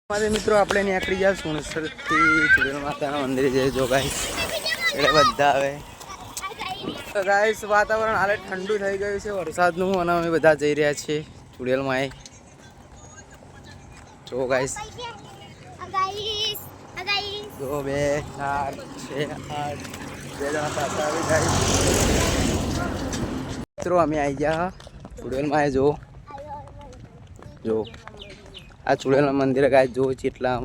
हमारे मित्रों આપણે નીકળી ગયા સુણસરથી ચુડેલ માતાના મંદિરે જઈએ જો ગાઈસ એટલે બધા આવે તો ગાઈસ વાતાવરણ હાલે ઠંડુ થઈ ગયું છે વરસાદનું અને અમે બધા જઈ રહ્યા છીએ ચુડેલમાં જો ગાઈસ દો બે ચાર છે આઠ બે જણા સાથે આવી ગાઈસ મિત્રો અમે આવી ગયા ચુડેલમાં જો आ चुड़ैल मंदिर गाइस जो चिटला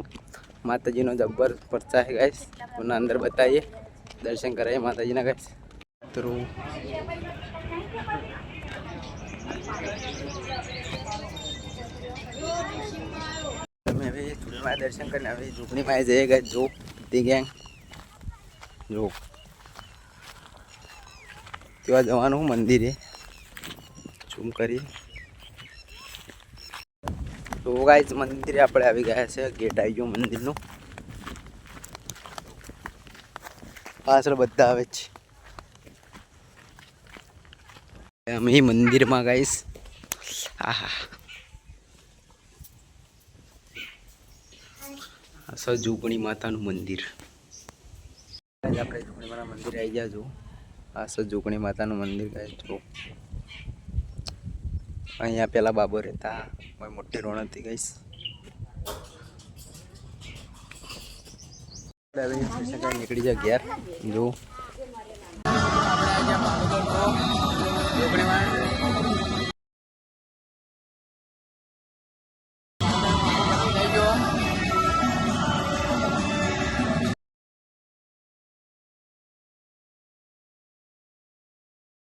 माताजी नो जब्बर परचा है गाइस उन्हें अंदर बताइए दर्शन कराइए माताजी ना गाइस तो मैं भी चुड़ैल में दर्शन करने अभी झुकनी में जाइए गाइस जो दी गैंग जो ત્યાં જવાનું મંદિરે ઝૂમ કરીએ તો ગાઈસ મંદિરે આપણે આવી ગયા છે ગેટ આવી ગયો મંદિરનો પાછળ બધા આવે છે અમે મંદિરમાં ગાઈસ આહા આ સજુગણી માતાનું મંદિર આપણે ઝુગણી માના મંદિર આવી ગયા જો આ સજુગણી માતાનું મંદિર ગાઈસ જો અહીંયા પેલા બાબો રહેતા કોઈ મોટી રોણ હતી ગાઈસ નીકળી જાય ઘેર જો આપણે